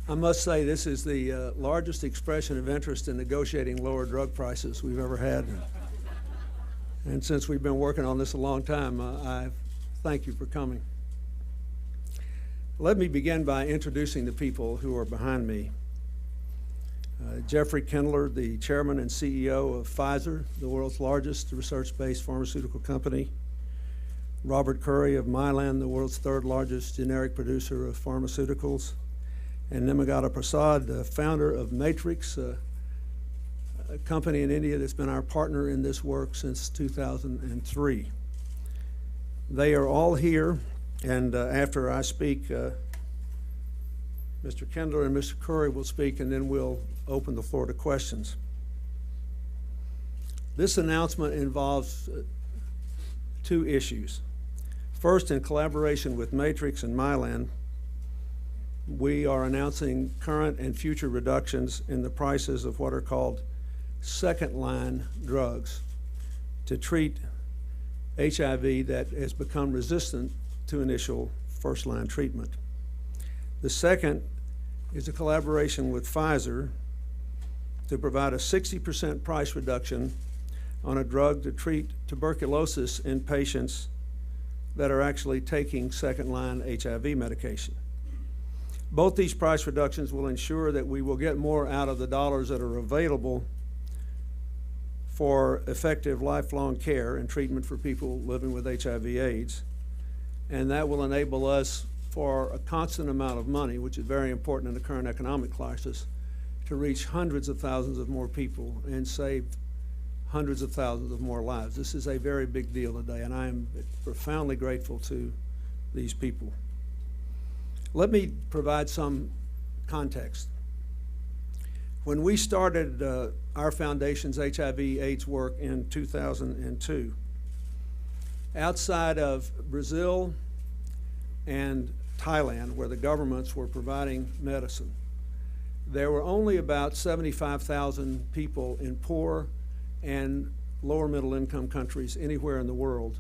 I must say this is the largest expression of interest in negotiating lower drug prices we've ever had. And since we've been working on this a long time, I thank you for coming. Let me begin by introducing the people who are behind me. Jeffrey Kindler, the chairman and CEO of Pfizer, the world's largest research-based pharmaceutical company. Robert Curry of Mylan, the world's third largest generic producer of pharmaceuticals. And Nimagata Prasad, the founder of Matrix, a company in India that's been our partner in this work since 2003. They are all here, and after I speak, Mr. Kindler and Mr. Curry will speak, and then we'll open the floor to questions. This announcement involves two issues. First, in collaboration with Matrix and Mylan, we are announcing current and future reductions in the prices of what are called second-line drugs to treat HIV that has become resistant to initial first-line treatment. The second is a collaboration with Pfizer to provide a 60% price reduction on a drug to treat tuberculosis in patients that are actually taking second-line HIV medication. Both these price reductions will ensure that we will get more out of the dollars that are available for effective lifelong care and treatment for people living with HIV/AIDS. And that will enable us, for a constant amount of money, which is very important in the current economic crisis, to reach hundreds of thousands of more people and save hundreds of thousands of more lives. This is a very big deal today, and I am profoundly grateful to these people. Let me provide some context. When we started our foundation's HIV/AIDS work in 2002, outside of Brazil and Thailand, where the governments were providing medicine, there were only about 75,000 people in poor and lower middle income countries anywhere in the world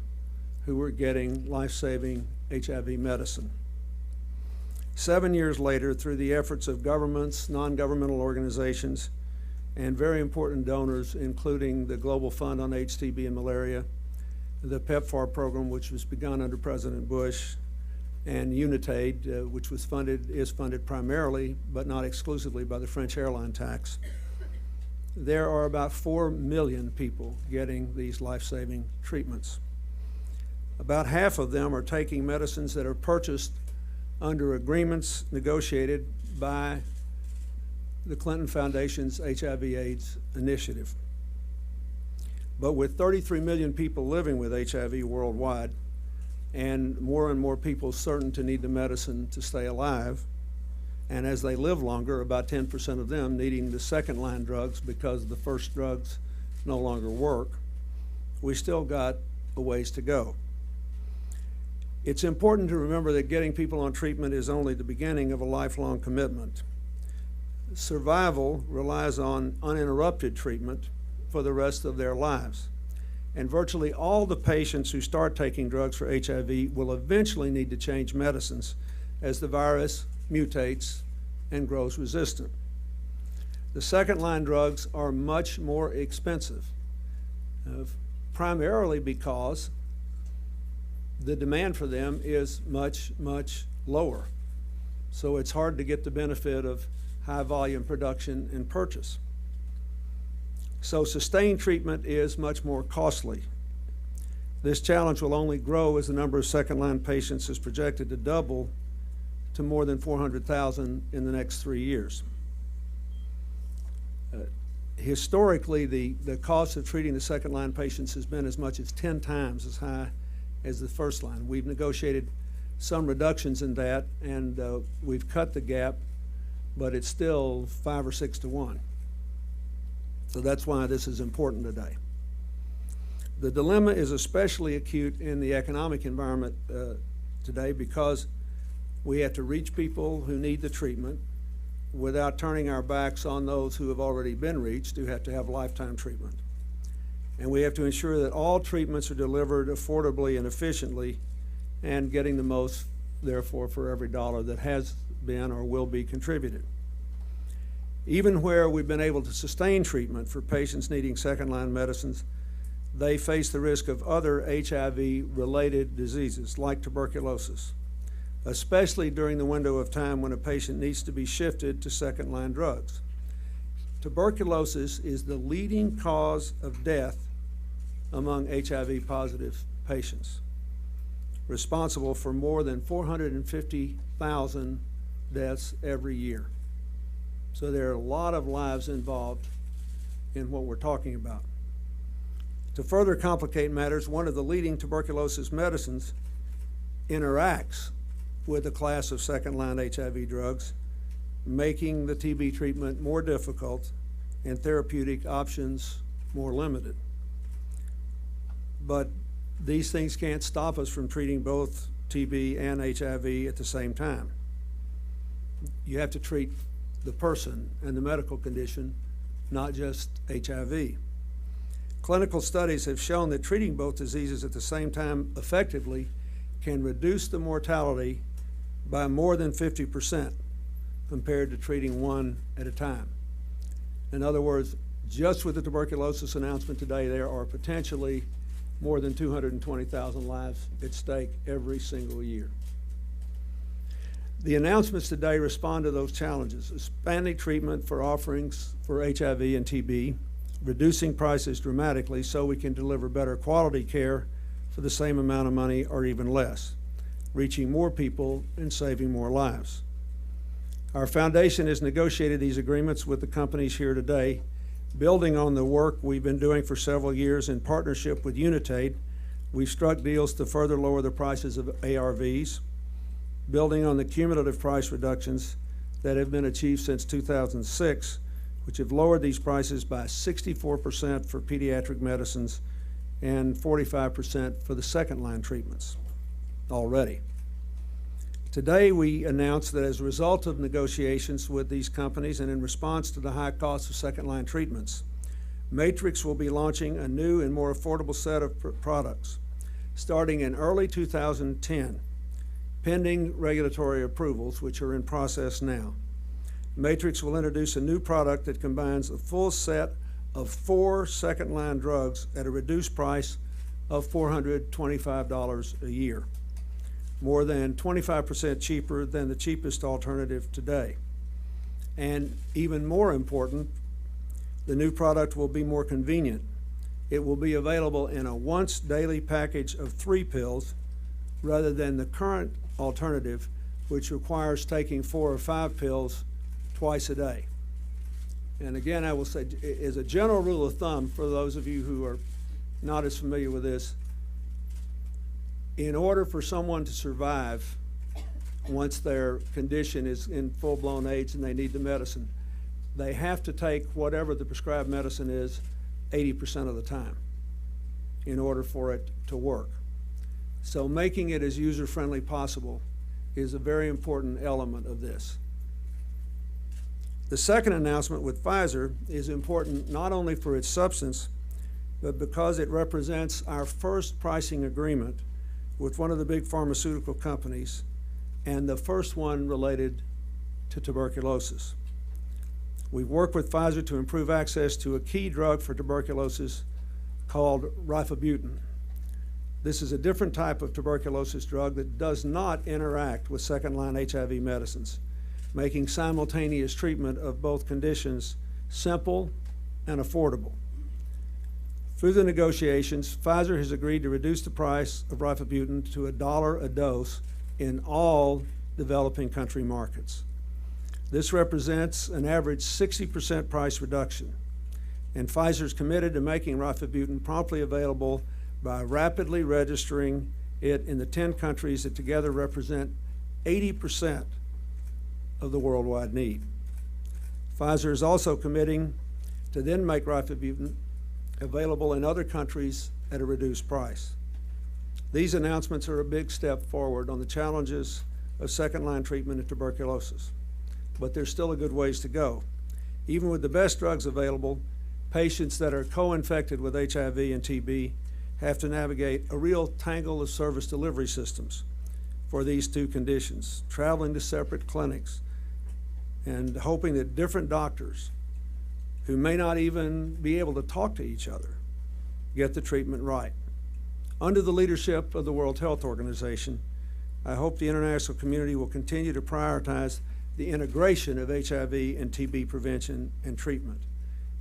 who were getting life-saving HIV medicine. 7 years later, through the efforts of governments, non-governmental organizations, and very important donors, including the Global Fund on AIDS, TB, and Malaria, the PEPFAR program, which was begun under President Bush, and UNITAID, which is funded primarily, but not exclusively, by the French airline tax. There are about 4 million people getting these life-saving treatments. About half of them are taking medicines that are purchased under agreements negotiated by the Clinton Foundation's HIV/AIDS initiative. But with 33 million people living with HIV worldwide, and more people certain to need the medicine to stay alive, and as they live longer, about 10% of them needing the second-line drugs because the first drugs no longer work, we still got a ways to go. It's important to remember that getting people on treatment is only the beginning of a lifelong commitment. Survival relies on uninterrupted treatment for the rest of their lives. And virtually all the patients who start taking drugs for HIV will eventually need to change medicines as the virus mutates and grows resistant. The second-line drugs are much more expensive, primarily because the demand for them is much, much lower. So it's hard to get the benefit of high volume production and purchase. So sustained treatment is much more costly. This challenge will only grow as the number of second-line patients is projected to double to more than 400,000 in the next 3 years. Historically, the cost of treating the second-line patients has been as much as 10 times as high as the first line. We've negotiated some reductions in that, and we've cut the gap, but it's still 5 or 6 to 1. So that's why this is important today. The dilemma is especially acute in the economic environment today because we have to reach people who need the treatment without turning our backs on those who have already been reached, who have to have lifetime treatment. And we have to ensure that all treatments are delivered affordably and efficiently and getting the most, therefore, for every dollar that has been or will be contributed. Even where we've been able to sustain treatment for patients needing second-line medicines, they face the risk of other HIV-related diseases like tuberculosis, especially during the window of time when a patient needs to be shifted to second-line drugs. Tuberculosis is the leading cause of death among HIV-positive patients, responsible for more than 450,000 deaths every year. So there are a lot of lives involved in what we're talking about. To further complicate matters, one of the leading tuberculosis medicines interacts with a class of second-line HIV drugs, making the TB treatment more difficult and therapeutic options more limited. But these things can't stop us from treating both TB and HIV at the same time. You have to treat the person and the medical condition, not just HIV. Clinical studies have shown that treating both diseases at the same time effectively can reduce the mortality by more than 50% compared to treating one at a time. In other words, just with the tuberculosis announcement today, there are potentially more than 220,000 lives at stake every single year. The announcements today respond to those challenges: expanding treatment for offerings for HIV and TB, reducing prices dramatically so we can deliver better quality care for the same amount of money or even less, reaching more people and saving more lives. Our foundation has negotiated these agreements with the companies here today, building on the work we've been doing for several years in partnership with Unitaid. We've struck deals to further lower the prices of ARVs, building on the cumulative price reductions that have been achieved since 2006, which have lowered these prices by 64% for pediatric medicines and 45% for the second-line treatments already. Today, we announced that as a result of negotiations with these companies and in response to the high cost of second-line treatments, Matrix will be launching a new and more affordable set of products starting in early 2010, pending regulatory approvals, which are in process now. Matrix will introduce a new product that combines a full set of 4 second-line drugs at a reduced price of $425 a year, more than 25% cheaper than the cheapest alternative today. And even more important, the new product will be more convenient. It will be available in a once daily package of 3 pills rather than the current alternative, which requires taking 4 or 5 pills twice a day. And again, I will say, as a general rule of thumb, for those of you who are not as familiar with this, in order for someone to survive once their condition is in full-blown AIDS and they need the medicine, they have to take whatever the prescribed medicine is 80% of the time in order for it to work. So making it as user-friendly possible is a very important element of this. The second announcement with Pfizer is important not only for its substance, but because it represents our first pricing agreement with one of the big pharmaceutical companies, and the first one related to tuberculosis. We've worked with Pfizer to improve access to a key drug for tuberculosis called rifabutin. This is a different type of tuberculosis drug that does not interact with second-line HIV medicines, making simultaneous treatment of both conditions simple and affordable. Through the negotiations, Pfizer has agreed to reduce the price of rifabutin to $1 a dose in all developing country markets. This represents an average 60% price reduction, and Pfizer is committed to making rifabutin promptly available by rapidly registering it in the 10 countries that together represent 80% of the worldwide need. Pfizer is also committing to then make rifabutin available in other countries at a reduced price. These announcements are a big step forward on the challenges of second-line treatment of tuberculosis, but there's still a good ways to go. Even with the best drugs available, patients that are co-infected with HIV and TB have to navigate a real tangle of service delivery systems for these two conditions, traveling to separate clinics and hoping that different doctors who may not even be able to talk to each other get the treatment right. Under the leadership of the World Health Organization, I hope the international community will continue to prioritize the integration of HIV and TB prevention and treatment.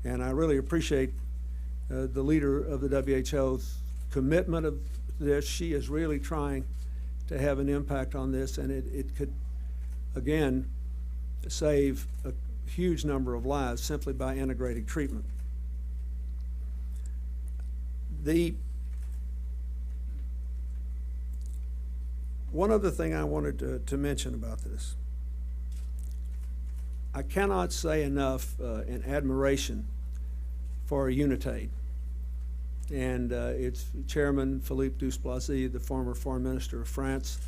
And I really appreciate the leader of the WHO's commitment of this. She is really trying to have an impact on this, and it could, again, save a huge number of lives simply by integrating treatment. One other thing I wanted to mention about this. I cannot say enough in admiration for Unitaid and its chairman, Philippe Douste-Blazy, the former foreign minister of France,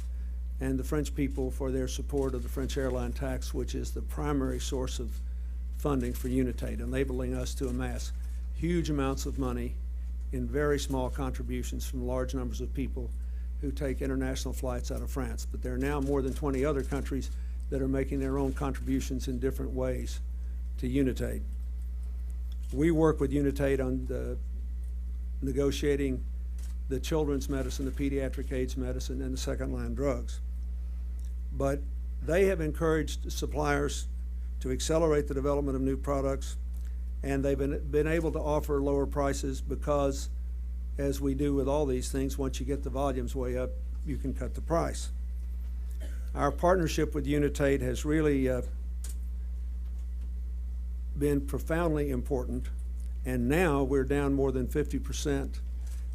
and the French people for their support of the French airline tax, which is the primary source of funding for Unitaid, enabling us to amass huge amounts of money in very small contributions from large numbers of people who take international flights out of France. But there are now more than 20 other countries that are making their own contributions in different ways to Unitaid. We work with Unitaid on negotiating the children's medicine, the pediatric AIDS medicine, and the second-line drugs. But they have encouraged suppliers to accelerate the development of new products, and they've been able to offer lower prices because, as we do with all these things, once you get the volumes way up, you can cut the price. Our partnership with Unitaid has really been profoundly important, and now we're down more than 50%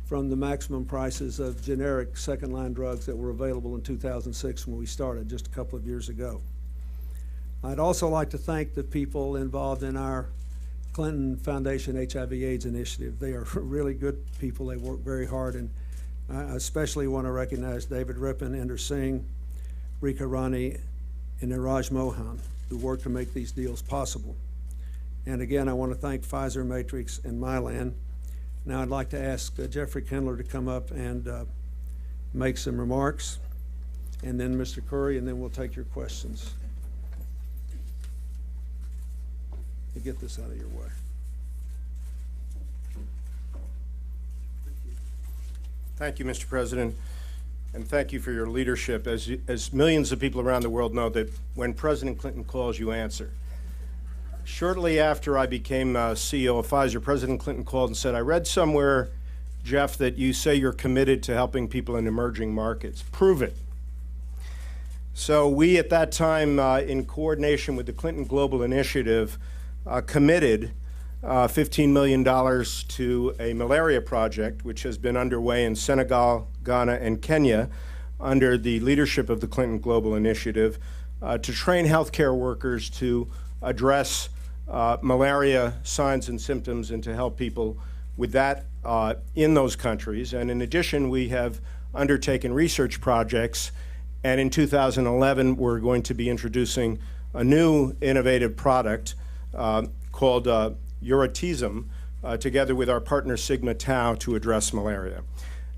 from the maximum prices of generic second-line drugs that were available in 2006 when we started, just a couple of years ago. I'd also like to thank the people involved in our Clinton Foundation HIV/AIDS initiative. They are really good people. They work very hard, and I especially want to recognize David Rippon, Inder Singh, Rika Rani, and Niraj Mohan, who worked to make these deals possible. And again, I want to thank Pfizer, Matrix, and Mylan. Now I'd like to ask Jeffrey Kindler to come up and make some remarks, and then Mr. Curry, and then we'll take your questions. To get this out of your way. Thank you, Mr. President, and thank you for your leadership. As millions of people around the world know, that when President Clinton calls, you answer. Shortly after I became CEO of Pfizer, President Clinton called and said, I read somewhere, Jeff, that you say you're committed to helping people in emerging markets. Prove it. So we, at that time, in coordination with the Clinton Global Initiative, committed $15 million to a malaria project, which has been underway in Senegal, Ghana, and Kenya under the leadership of the Clinton Global Initiative to train healthcare workers to address malaria signs and symptoms and to help people with that in those countries. And in addition, we have undertaken research projects, and in 2011, we're going to be introducing a new innovative product called Uratism, together with our partner Sigma Tau, to address malaria.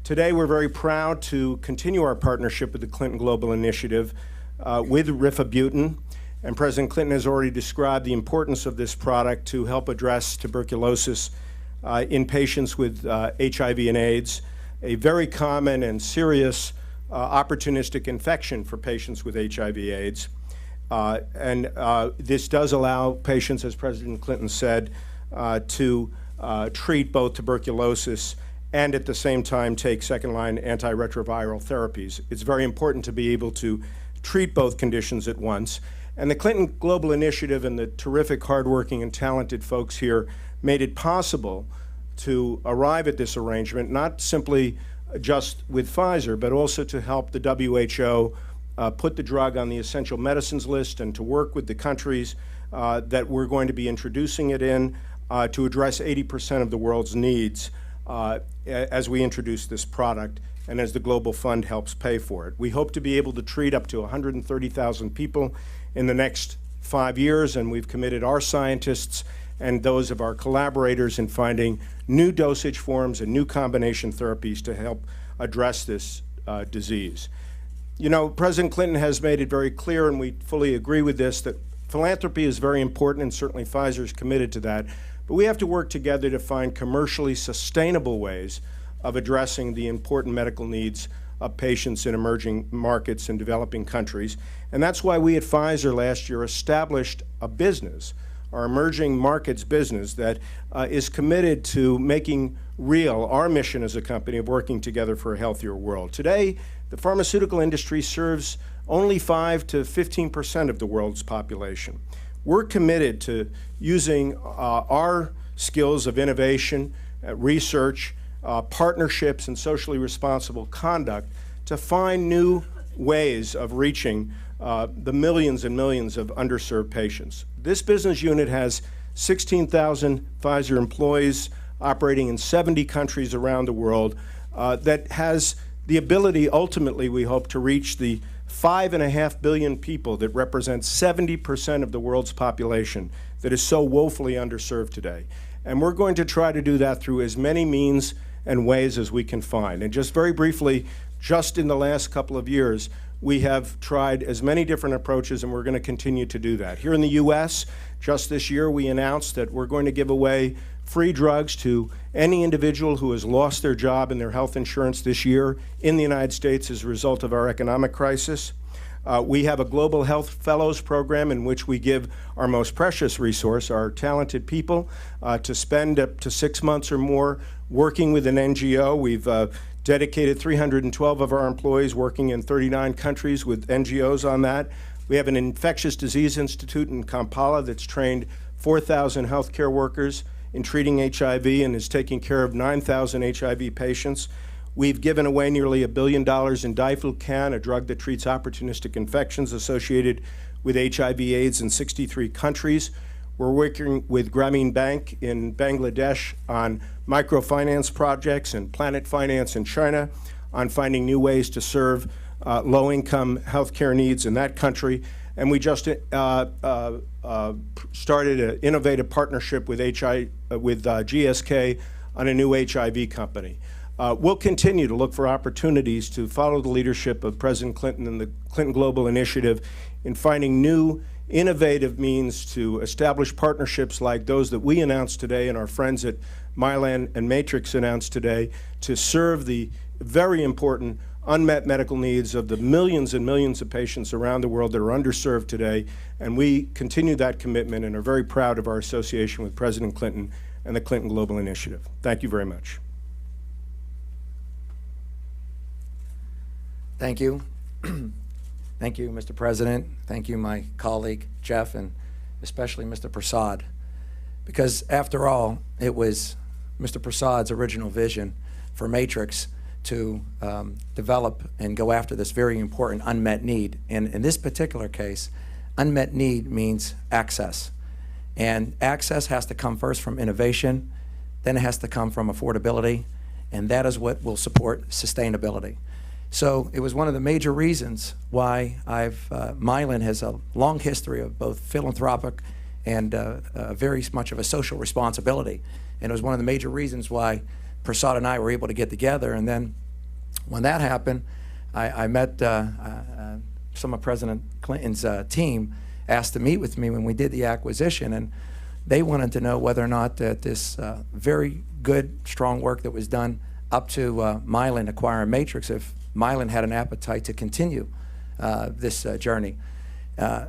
Today, we're very proud to continue our partnership with the Clinton Global Initiative with rifabutin, and President Clinton has already described the importance of this product to help address tuberculosis in patients with HIV and AIDS, a very common and serious opportunistic infection for patients with HIV/AIDS. This does allow patients, as President Clinton said, to treat both tuberculosis and at the same time take second-line antiretroviral therapies. It's very important to be able to treat both conditions at once. And the Clinton Global Initiative and the terrific, hardworking, and talented folks here made it possible to arrive at this arrangement, not simply just with Pfizer, but also to help the WHO put the drug on the essential medicines list and to work with the countries that we're going to be introducing it in to address 80% of the world's needs as we introduce this product and as the Global Fund helps pay for it. We hope to be able to treat up to 130,000 people in the next 5 years, and we've committed our scientists and those of our collaborators in finding new dosage forms and new combination therapies to help address this disease. You know, President Clinton has made it very clear, and we fully agree with this, that Philanthropy is very important, and certainly Pfizer is committed to that. But we have to work together to find commercially sustainable ways of addressing the important medical needs of patients in emerging markets and developing countries. And that's why we at Pfizer last year established a business, our emerging markets business, that is committed to making real our mission as a company of working together for a healthier world. Today, the pharmaceutical industry serves only 5 to 15% of the world's population. We're committed to using our skills of innovation, research, partnerships, and socially responsible conduct to find new ways of reaching the millions and millions of underserved patients. This business unit has 16,000 Pfizer employees operating in 70 countries around the world that has the ability, ultimately, we hope, to reach the 5.5 billion people that represent 70% of the world's population that is so woefully underserved today. And we're going to try to do that through as many means and ways as we can find. And just very briefly, just in the last couple of years, we have tried as many different approaches, and we're going to continue to do that. Here in the U.S., just this year, we announced that we're going to give away free drugs to any individual who has lost their job and their health insurance this year in the United States as a result of our economic crisis. We have a Global Health Fellows program in which we give our most precious resource, our talented people, to spend up to 6 months or more working with an NGO. We've dedicated 312 of our employees working in 39 countries with NGOs on that. We have an infectious disease institute in Kampala that's trained 4,000 healthcare workers in treating HIV and is taking care of 9,000 HIV patients. We've given away nearly $1 billion in diflucan, a drug that treats opportunistic infections associated with HIV/AIDS in 63 countries. We're working with Grameen Bank in Bangladesh on microfinance projects and Planet Finance in China on finding new ways to serve low-income healthcare needs in that country. And we just started an innovative partnership with GSK on a new HIV company. We'll continue to look for opportunities to follow the leadership of President Clinton and the Clinton Global Initiative in finding new innovative means to establish partnerships like those that we announced today and our friends at Mylan and Matrix announced today to serve the very important unmet medical needs of the millions and millions of patients around the world that are underserved today. And we continue that commitment and are very proud of our association with President Clinton and the Clinton Global Initiative. Thank you very much. Thank you. Thank you, Mr. President. Thank you, my colleague, Jeff, and especially Mr. Prasad. Because after all, it was Mr. Prasad's original vision for Matrix to develop and go after this very important unmet need. And in this particular case, unmet need means access. And access has to come first from innovation, then it has to come from affordability, and that is what will support sustainability. So it was one of the major reasons why Mylan has a long history of both philanthropic and very much of a social responsibility. And it was one of the major reasons why Prasad and I were able to get together. And then when that happened, I met some of President Clinton's team, asked to meet with me when we did the acquisition. And they wanted to know whether or not that this very good, strong work that was done up to Mylan acquiring Matrix, if Mylan had an appetite to continue this journey.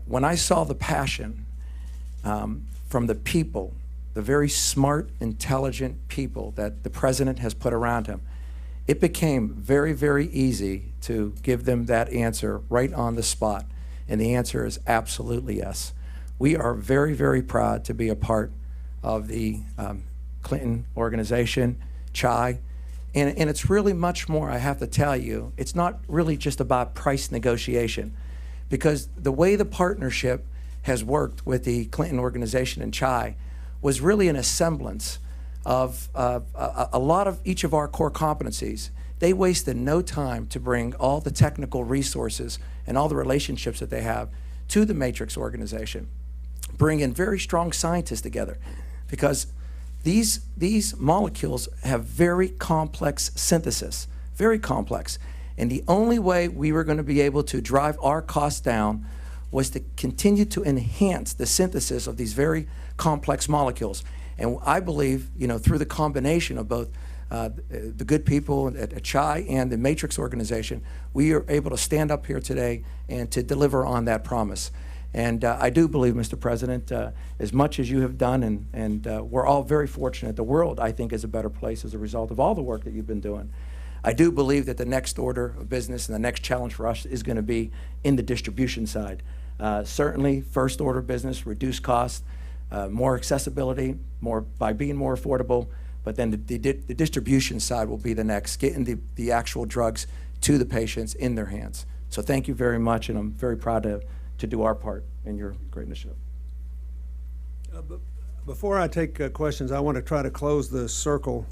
When I saw the passion from the people, the very smart, intelligent people that the president has put around him, it became very, very easy to give them that answer right on the spot. And the answer is absolutely yes. We are very, very proud to be a part of the Clinton organization, CHI. And it's really much more, I have to tell you. It's not really just about price negotiation, because the way the partnership has worked with the Clinton organization and CHI was really an semblance of a lot of each of our core competencies. They wasted no time to bring all the technical resources and all the relationships that they have to the Matrix organization, bring in very strong scientists together, because these molecules have very complex synthesis, very complex. And the only way we were going to be able to drive our costs down was to continue to enhance the synthesis of these very complex molecules. And I believe, through the combination of both the good people at CHI and the Matrix organization, we are able to stand up here today and to deliver on that promise. And I do believe, Mr. President, as much as you have done, and we're all very fortunate, the world, I think, is a better place as a result of all the work that you've been doing. I do believe that the next order of business and the next challenge for us is going to be in the distribution side. Certainly, first order business, reduce costs, more accessibility, by being more affordable, but then the distribution side will be the next, getting the actual drugs to the patients in their hands. So thank you very much, and I'm very proud to do our part in your great initiative. Before I take questions, I want to try to close the circle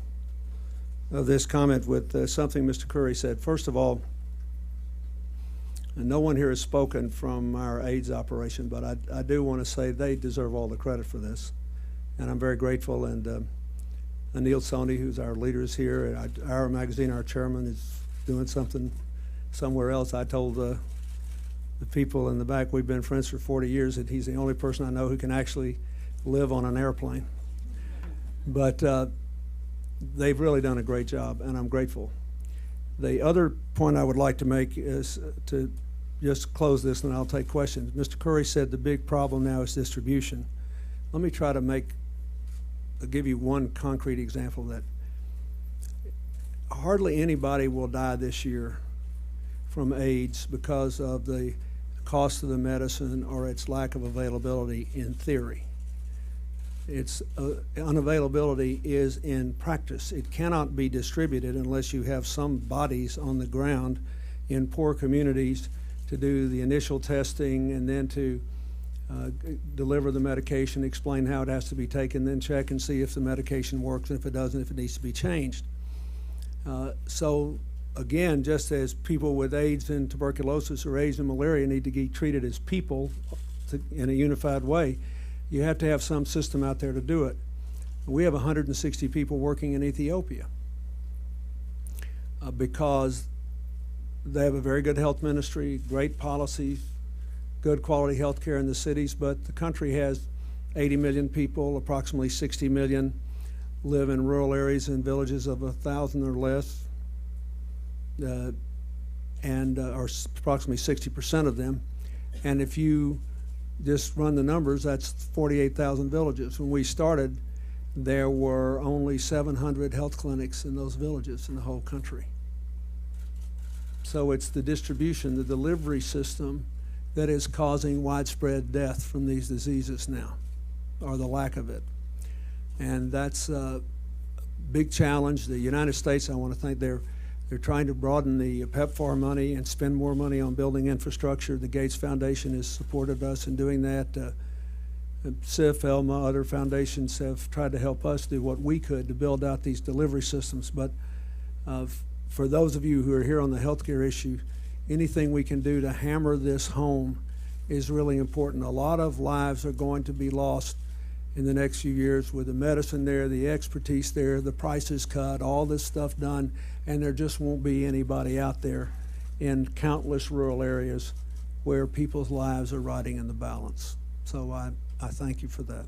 of this comment with something Mr. Curry said. First of all, and no one here has spoken from our AIDS operation, but I do want to say they deserve all the credit for this, and I'm very grateful. And Anil Soni, who's our leader, is here. Our magazine, our chairman, is doing something somewhere else. I told the people in the back, we've been friends for 40 years, that he's the only person I know who can actually live on an airplane. But they've really done a great job, and I'm grateful. The other point I would like to make is to just close this, and I'll take questions. Mr. Curry said the big problem now is distribution. Let me try to give you one concrete example that hardly anybody will die this year from AIDS because of the cost of the medicine or its lack of availability in theory. Its unavailability is in practice. It cannot be distributed unless you have some bodies on the ground in poor communities to do the initial testing and then to deliver the medication, explain how it has to be taken, then check and see if the medication works, and if it doesn't, if it needs to be changed. So again, just as people with AIDS and tuberculosis or AIDS and malaria need to get treated as people in a unified way, you have to have some system out there to do it. We have 160 people working in Ethiopia because they have a very good health ministry, great policies, good quality health care in the cities, but the country has 80 million people, approximately 60 million live in rural areas and villages of 1,000 or less, and are approximately 60% of them. And if you just run the numbers, that's 48,000 villages. When we started, there were only 700 health clinics in those villages in the whole country. So it's the distribution, the delivery system that is causing widespread death from these diseases now, or the lack of it. And that's a big challenge. The United States, I want to think they're trying to broaden the PEPFAR money and spend more money on building infrastructure. The Gates Foundation has supported us in doing that. SIF, ELMA, other foundations have tried to help us do what we could to build out these delivery systems. But for those of you who are here on the healthcare issue, anything we can do to hammer this home is really important. A lot of lives are going to be lost in the next few years with the medicine there, the expertise there, the prices cut, all this stuff done, and there just won't be anybody out there in countless rural areas where people's lives are riding in the balance. So I thank you for that.